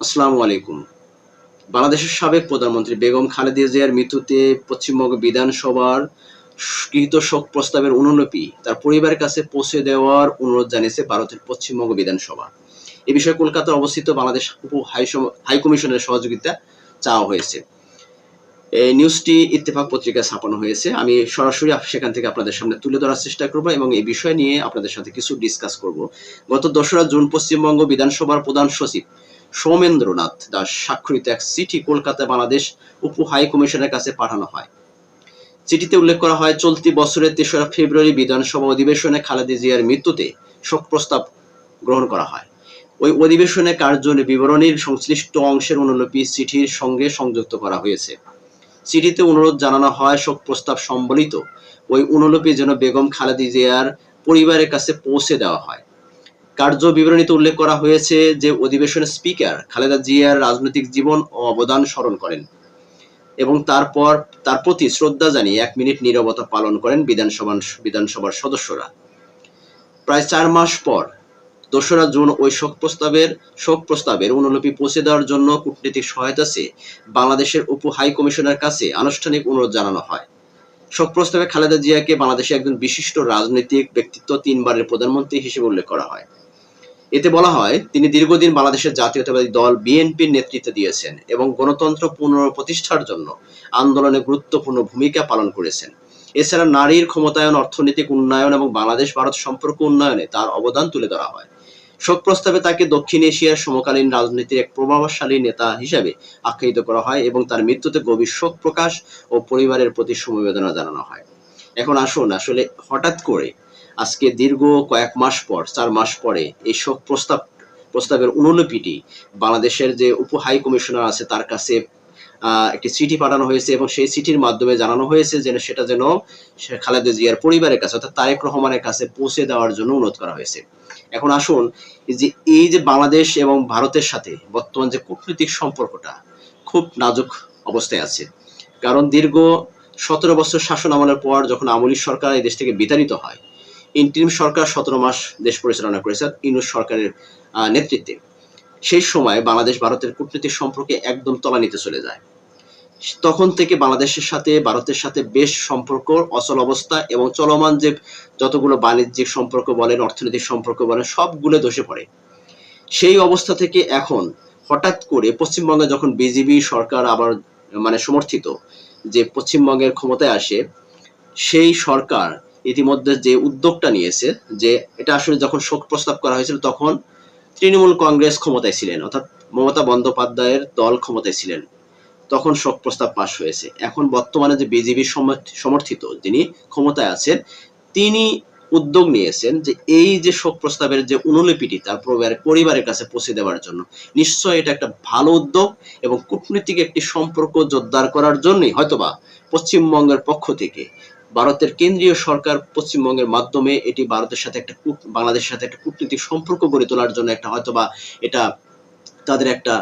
আসসালামু আলাইকুম। বাংলাদেশের সাবেক প্রধানমন্ত্রী বেগম খালেদা জিয়ার মৃত্যুতে পশ্চিমবঙ্গ বিধানসভার গৃহীত শোক প্রস্তাবের অনুলিপি তার পরিবারের কাছে পৌঁছে দেওয়ার অনুরোধ জানিয়েছে ভারতের পশ্চিমবঙ্গ বিধানসভা। এ বিষয়ে কলকাতায় অবস্থিত বাংলাদেশ উপ হাইকমিশনের সহযোগিতা চাওয়া হয়েছে। এই নিউজটি ইত্তেফাক পত্রিকায় ছাপানো হয়েছে। আমি সরাসরি সেখান থেকে আপনাদের সামনে তুলে ধরার চেষ্টা করব এবং এই বিষয় নিয়ে আপনাদের সাথে কিছু ডিসকাস করব। গত ২রা জুন পশ্চিমবঙ্গ বিধানসভার প্রধান সচিব সৌমেন্দ্রনাথ দাস স্বাক্ষরিত এক চিঠি কলকাতায় বাংলাদেশ উপ হাই কমিশনের কাছে পাঠানো হয়। চিঠিতে উল্লেখ করা হয়, চলতি বছরের ৩রা ফেব্রুয়ারি বিধানসভা অধিবেশনে খালেদা জিয়ার মৃত্যুতে শোক প্রস্তাব গ্রহণ করা হয়। ওই অধিবেশনে কার্যের বিবরণীর সংশ্লিষ্ট অংশের অনুলিপি চিঠির সঙ্গে সংযুক্ত করা হয়েছে। চিঠিতে অনুরোধ জানানো হয় শোক প্রস্তাব সম্বলিত ওই অনুলিপি যেন বেগম খালেদা জিয়ার পরিবারের কাছে পৌঁছে দেওয়া হয়। কার্য বিবরণীতে উল্লেখ করা হয়েছে যে অধিবেশনের স্পিকার খালেদা জিয়ার রাজনৈতিক জীবন ও অবদান স্মরণ করেন এবং তারপর তার প্রতি শ্রদ্ধা জানিয়ে ১ মিনিট নীরবতা পালন করেন বিধানসভার সদস্যরা। প্রায় ৪ মাস পর ২রা জুন ওই শোক প্রস্তাবের অনুলিপি পৌঁছে দেওয়ার জন্য কূটনৈতিক সহায়তা চেয়ে বাংলাদেশের উপ হাই কমিশনের কাছে আনুষ্ঠানিক অনুরোধ জানানো হয়। শোক প্রস্তাবে খালেদা জিয়াকে বাংলাদেশের একজন বিশিষ্ট রাজনৈতিক ব্যক্তিত্ব, ৩ বারের প্রধানমন্ত্রী হিসেবে উল্লেখ করা হয়। এতে বলা হয়, তিনি দীর্ঘদিন বাংলাদেশের জাতীয়তাবাদী দল বিএনপির নেতৃত্ব দিয়েছেন এবং গণতন্ত্র পুনঃপ্রতিষ্ঠার জন্য আন্দোলনে গুরুত্বপূর্ণ ভূমিকা পালন করেছেন। এছাড়া নারীর ক্ষমতায়ন, অর্থনৈতিক উন্নয়ন এবং বাংলাদেশ-ভারত সম্পর্ক উন্নয়নে তার অবদান তুলে ধরা হয়। শোক প্রস্তাবে তাকে দক্ষিণ এশিয়ার সমকালীন রাজনীতির এক প্রভাবশালী নেতা হিসেবে আখ্যায়িত করা হয় এবং তার মৃত্যুতে গভীর শোক প্রকাশ ও পরিবারের প্রতি সমবেদনা জানানো হয়। এখন আসুন, আসলে হঠাৎ করে আজকে দীর্ঘ কয়েক মাস পর, ৪ মাস পরে এই শোক প্রস্তাবের অনুলিপিটি বাংলাদেশের যে উপ হাই কমিশনার আছে তার কাছে একটি চিঠি পাঠানো হয়েছে এবং সেই চিঠির মাধ্যমে জানানো হয়েছে যে সেটা যেন খালেদা জিয়ার পরিবারের কাছে অর্থাৎ তারেক রহমানের কাছে পৌঁছে দেওয়ার জন্য অনুরোধ করা হয়েছে। এখন আসুন, এই যে বাংলাদেশ এবং ভারতের সাথে বর্তমান যে কূটনৈতিক সম্পর্কটা খুব নাজুক অবস্থায় আছে। কারণ দীর্ঘ ১৭ বছর শাসন আমলের পর যখন আওয়ামী লীগ সরকার এই দেশ থেকে বিতাড়িত হয়, ইন্টারিম সরকার ১৭ মাস দেশ পরিচালনা করেছে ইউনূস সরকারের নেতৃত্বে। সেই সময় বাংলাদেশ ভারতের কূটনৈতিক সম্পর্কে একদম তলানিতে চলে যায়। তখন থেকে বাংলাদেশের সাথে ভারতের সাথে বেশ সম্পর্ক অচল অবস্থা এবং চলমান যে যতগুলো বাণিজ্যিক সম্পর্ক বলেন, অর্থনৈতিক সম্পর্ক বলেন, সবগুলো ধসে পড়ে। সেই অবস্থা থেকে এখন হঠাৎ করে পশ্চিমবঙ্গে যখন বিজেপি সরকার আবার সমর্থিত যে পশ্চিমবঙ্গের ক্ষমতায় আসে, সেই সরকার ইতিমধ্যে যে উদ্যোগটা নিয়েছে যে এটা আসলে যখন শোক প্রস্তাব করা হয়েছিল তখন তৃণমূল কংগ্রেস ক্ষমতায় ছিলেন, অর্থাৎ মমতা বন্দ্যোপাধ্যায়ের দল ক্ষমতায় ছিলেন, তখন শোক প্রস্তাব পাশ হয়েছে। এখন বর্তমানে যে বিজেপি সমর্থিত যিনি ক্ষমতায় আছেন, তিনি উদ্যোগ নিয়েছেন যে এই যে শোক প্রস্তাবের যে অনুলিপিটি তার পরিবারের কাছে পৌঁছে দেওয়ার জন্য। নিশ্চয়ই এটা একটা ভালো উদ্যোগ এবং কূটনৈতিক একটি সম্পর্ক জোরদার করার জন্যই হয়তোবা পশ্চিমবঙ্গের পক্ষ থেকে ভারতের কেন্দ্রীয় সরকার পশ্চিমবঙ্গের মাধ্যমে এটি ভারতের সাথে একটা বাংলাদেশের সাথে একটা কূটনৈতিক সম্পর্ক গড়ে তোলার জন্য একটা হয়তোবা এটা তাদের একটা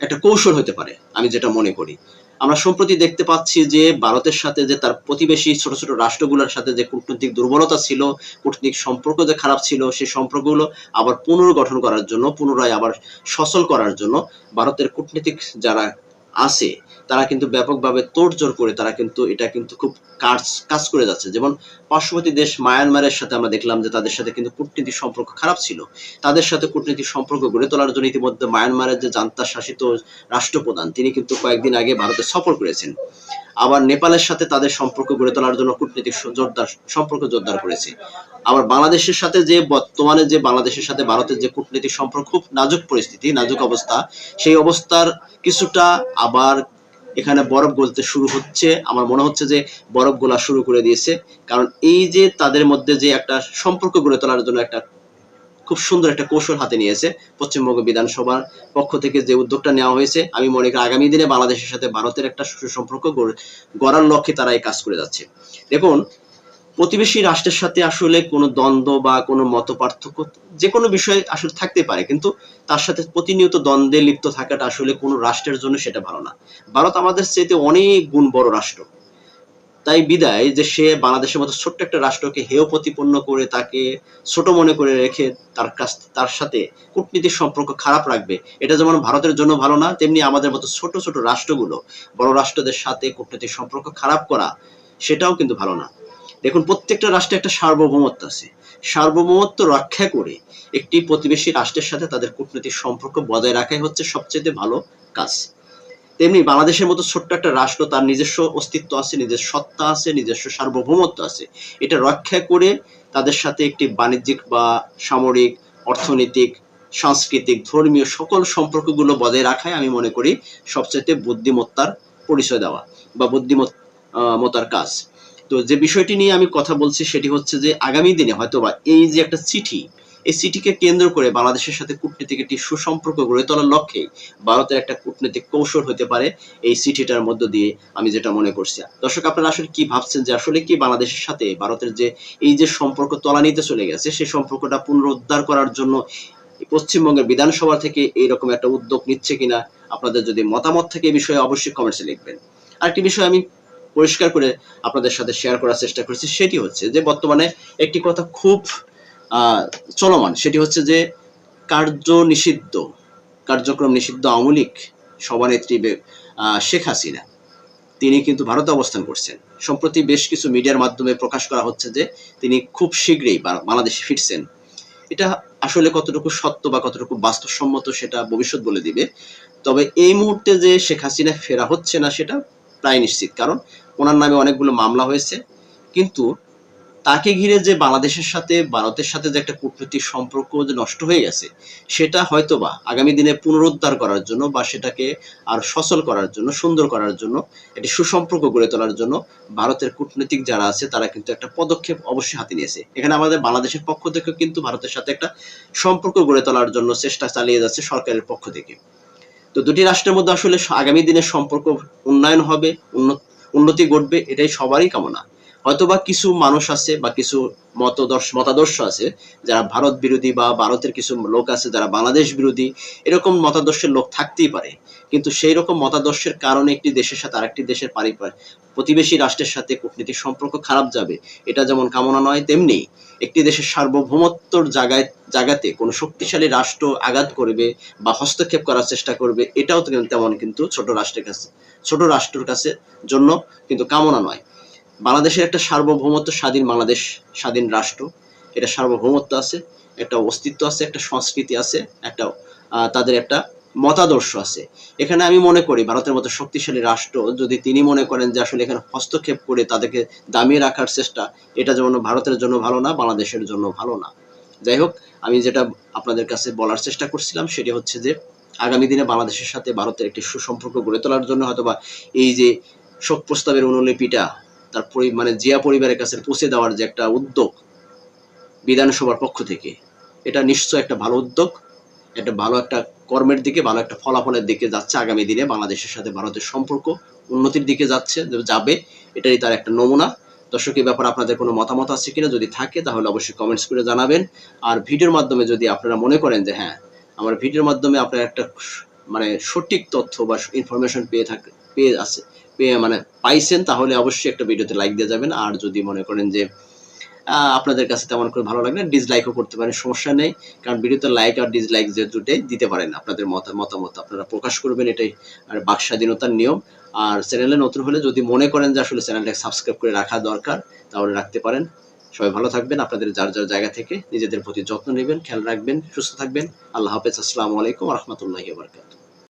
একটা কৌশল হতে পারে, আমি যেটা মনে করি। আমরা সম্প্রতি দেখতে পাচ্ছি যে ভারতের সাথে যে তার প্রতিবেশী ছোট ছোট রাষ্ট্রগুলোর সাথে যে কূটনৈতিক দুর্বলতা ছিল, কূটনৈতিক সম্পর্ক যে খারাপ ছিল, সেই সম্পর্কগুলো আবার পুনর্গঠন করার জন্য, পুনরায় আবার সচল করার জন্য ভারতের কূটনীতিক যারা আছে তারা কিন্তু ব্যাপকভাবে তোড়জোড় করে তারা কিন্তু এটা কিন্তু খুব কাজ করে যাচ্ছে। যেমন পার্শ্ববর্তী দেশ মায়ানমারের সাথে আমরা দেখলাম যে তাদের সাথে কিন্তু কূটনীতিক সম্পর্ক খারাপ ছিল। তাদের সাথে কূটনীতিক সম্পর্ক গড়ে তোলার জন্য ইতিমধ্যে মায়ানমারের যে জান্তা শাসিত রাষ্ট্রপ্রধান তিনি কিন্তু কয়েকদিন আগে ভারতে সফর করেছেন। আবার নেপালের সাথে তাদের সম্পর্ক গড়ে তোলার জন্য কূটনীতিক সম্পর্ক জোরদার করেছে। আবার বাংলাদেশের সাথে যে বর্তমানে যে বাংলাদেশের সাথে ভারতের যে কূটনীতিক সম্পর্ক খুব নাজুক পরিস্থিতি, নাজুক অবস্থা, সেই অবস্থার কিছুটা আবার এখানে বরফ গলতে শুরু হচ্ছে। আমার মনে হচ্ছে যে বরফ গলা শুরু করে দিয়েছে। কারণ এই যে তাদের মধ্যে যে একটা সম্পর্ক গড়ে তোলার জন্য একটা খুব সুন্দর একটা কৌশল হাতে নিয়েছে পশ্চিমবঙ্গ বিধানসভার পক্ষ থেকে যে উদ্যোগটা নেওয়া হয়েছে, আমি মনে করি আগামী দিনে বাংলাদেশের সাথে ভারতের একটা সুসম্পর্ক গড়ার লক্ষ্যে তারা এই কাজ করে যাচ্ছে। দেখুন, প্রতিবেশী রাষ্ট্রের সাথে আসলে কোনো দ্বন্দ্ব বা কোনো মত পার্থক্য যে কোনো বিষয় আসলে থাকতে পারে, কিন্তু তার সাথে প্রতিনিয়ত দ্বন্দ্বে লিপ্ত থাকাটা আসলে কোনো রাষ্ট্রের জন্য সেটা ভালো না। ভারত আমাদের চাইতে অনেক গুণ বড় রাষ্ট্র। তাই বিদায় যে সে বাংলাদেশের মতো ছোট্ট একটা রাষ্ট্রকে হেয় প্রতিপন্ন করে তাকে ছোট মনে করে রেখে তার সাথে কূটনীতিক সম্পর্ক খারাপ রাখবে, এটা যেমন ভারতের জন্য ভালো না, তেমনি আমাদের মতো ছোট ছোট রাষ্ট্রগুলো বড় রাষ্ট্রদের সাথে কূটনীতিক সম্পর্ক খারাপ করা সেটাও কিন্তু ভালো না। দেখুন, প্রত্যেকটা রাষ্ট্রে একটা সার্বভৌমত্ব আছে। সার্বভৌমত্ব রক্ষা করে একটি প্রতিবেশী রাষ্ট্রের সাথে তাদের কূটনৈতিক সম্পর্ক বজায় রাখাই হচ্ছে সবচেয়ে ভালো কাজ। তেমনি বাংলাদেশের মতো ছোট্ট একটা রাষ্ট্র, তার নিজস্ব অস্তিত্ব আছে, নিজস্ব সত্তা আছে, নিজস্ব সার্বভৌমত্ব আছে। এটা রক্ষা করে তাদের সাথে একটি বাণিজ্যিক বা সামরিক, অর্থনৈতিক, সাংস্কৃতিক, ধর্মীয় সকল সম্পর্কগুলো বজায় রাখাই আমি মনে করি সবচাইতে বুদ্ধিমত্তার পরিচয় দেওয়া বা বুদ্ধিমত্তার কাজ। তো যে বিষয়টি নিয়ে আমি কথা বলছি সেটি হচ্ছে যে আগামী দিনে হয়তোবা এই যে একটা চিঠি, এই চিঠিকে কেন্দ্র করে বাংলাদেশের সাথে কূটনীতিক একটি সুসম্পর্ক গড়ে তোলার লক্ষ্যে ভারতের একটা কূটনৈতিক কৌশল হতে পারে এই চিঠিটার মধ্য দিয়ে, আমি যেটা মনে করছি। দর্শক, আপনারা আসলে কি ভাবছেন যে আসলে কি বাংলাদেশের সাথে ভারতের যে এই যে সম্পর্ক তলানিতে চলে গেছে সেই সম্পর্কটা পুনরুদ্ধার করার জন্য পশ্চিমবঙ্গের বিধানসভা থেকে এইরকম একটা উদ্যোগ নিচ্ছে কিনা? আপনাদের যদি মতামত থাকে এই বিষয়ে অবশ্যই কমেন্টসে লিখবেন। আরেকটি বিষয় আমি পরিষ্কার করে আপনাদের সাথে শেয়ার করার চেষ্টা করছি, সেটি হচ্ছে যে বর্তমানে একটি কথা খুব চলমান, সেটি হচ্ছে যে কার্যক্রম নিষিদ্ধ আওয়ামী লীগ সভানেত্রী শেখ হাসিনা, তিনি কিন্তু ভারতে অবস্থান করছেন। সম্প্রতি বেশ কিছু মিডিয়ার মাধ্যমে প্রকাশ করা হচ্ছে যে তিনি খুব শীঘ্রই বাংলাদেশে ফিরছেন। এটা আসলে কতটুকু সত্য বা কতটুকু বাস্তবসম্মত সেটা ভবিষ্যৎ বলে দিবে। তবে এই মুহূর্তে যে শেখ হাসিনা ফেরা হচ্ছে না সেটা প্রায় নিশ্চিত, কারণ ওনার নামে অনেকগুলো মামলা হয়েছে। কিন্তু তাকে ঘিরে যে বাংলাদেশের সাথে ভারতের সাথে যে একটা কূটনৈতিক সম্পর্ক যে নষ্ট হয়ে গেছে, সেটা হয়তোবা আগামী দিনে পুনরুদ্ধার করার জন্য বা সেটাকে আর সচল করার জন্য, সুন্দর করার জন্য, একটি সুসম্পর্ক গড়ে তোলার জন্য ভারতের কূটনৈতিক যারা আছে তারা কিন্তু একটা পদক্ষেপ অবশ্যই হাতে নিয়েছে। এখানে আমাদের বাংলাদেশের পক্ষ থেকে কিন্তু ভারতের সাথে একটা সম্পর্ক গড়ে তোলার জন্য চেষ্টা চালিয়ে যাচ্ছে সরকারের পক্ষ থেকে। তো দুটি রাষ্ট্রের মধ্যে আসলে আগামী দিনে সম্পর্ক উন্নয়ন হবে, উন্নতি ঘটবে, এটাই সবারই কামনা। হয়তোবা কিছু মানুষ আছে বা কিছু মতাদর্শ আছে যারা ভারত বিরোধী, বা ভারতের কিছু লোক আছে যারা বাংলাদেশ বিরোধী, এরকম মতাদর্শের লোক থাকতেই পারে। কিন্তু সেই রকম মতাদর্শের কারণে একটি দেশের সাথে আরেকটি দেশের প্রতিবেশী রাষ্ট্রের সাথে কূটনীতিক সম্পর্ক খারাপ যাবে, এটা যেমন কামনা নয়, তেমনি একটি দেশের সার্বভৌমত্বর জায়গাতে কোনো শক্তিশালী রাষ্ট্র আঘাত করবে বা হস্তক্ষেপ করার চেষ্টা করবে, এটাও তেমন কিন্তু ছোট রাষ্ট্রের কাছে জন্য কিন্তু কামনা নয়। বাংলাদেশের একটা সার্বভৌমত্ব, স্বাধীন বাংলাদেশ, স্বাধীন রাষ্ট্র, এটা সার্বভৌমত্ব আছে, একটা অস্তিত্ব আছে, একটা সংস্কৃতি আছে, একটা তাদের একটা মতাদর্শ আছে। এখানে আমি মনে করি ভারতের মতো শক্তিশালী রাষ্ট্র যদি তিনি মনে করেন যে আসলে এখানে হস্তক্ষেপ করে তাদেরকে দামিয়ে রাখার চেষ্টা, এটা যেমন ভারতের জন্য ভালো না, বাংলাদেশের জন্য ভালো না। যাই হোক, আমি যেটা আপনাদের কাছে বলার চেষ্টা করছিলাম সেটি হচ্ছে যে আগামী দিনে বাংলাদেশের সাথে ভারতের একটি সুসম্পর্ক গড়ে তোলার জন্য হয়তোবা এই যে শোক প্রস্তাবের অনুলিপিটা তার জিয়া পরিবারের কাছে পৌঁছে দেওয়ার যে একটা উদ্যোগ বিধানসভার পক্ষ থেকে, এটা নিশ্চয় একটা ভালো উদ্যোগ, একটা ভালো একটা কর্মের দিকে, ভালো একটা ফলাফলের দিকে যাচ্ছে। আগামী দিনে বাংলাদেশের সাথে ভারতের সম্পর্ক উন্নতির দিকে যাবে, এটাই তার একটা নমুনা। দর্শক, এই ব্যাপারে আপনাদের কোনো মতামত আছে কিনা, যদি থাকে তাহলে অবশ্যই কমেন্টস করে জানাবেন। আর ভিডিওর মাধ্যমে যদি আপনারা মনে করেন যে হ্যাঁ, আমার ভিডিওর মাধ্যমে আপনারা একটা সঠিক তথ্য বা ইনফরমেশন পাইছেন, তাহলে অবশ্যই একটা ভিডিওতে লাইক দিয়ে যাবেন। আর যদি মনে করেন যে আপনাদের কাছে তেমন করে ভালো লাগে না, ডিসলাইকও করতে পারেন, সমস্যা নেই। কারণ ভিডিওতে লাইক আর ডিসলাইক যে দুটোই দিতে পারেন, আপনাদের মতামত আপনারা প্রকাশ করবেন, এটাই আর বাক স্বাধীনতার নিয়ম। আর চ্যানেলে নতুন হলে যদি মনে করেন যে আসলে চ্যানেলটাকে সাবস্ক্রাইব করে রাখা দরকার, তাহলে রাখতে পারেন। সবাই ভালো থাকবেন, আপনাদের যার যার জায়গা থেকে নিজেদের প্রতি যত্ন নেবেন, খেয়াল রাখবেন, সুস্থ থাকবেন। আল্লাহ হাফেজ, আসসালামু আলাইকুম ওয়া রাহমাতুল্লাহি ওয়া বারাকাতুহু।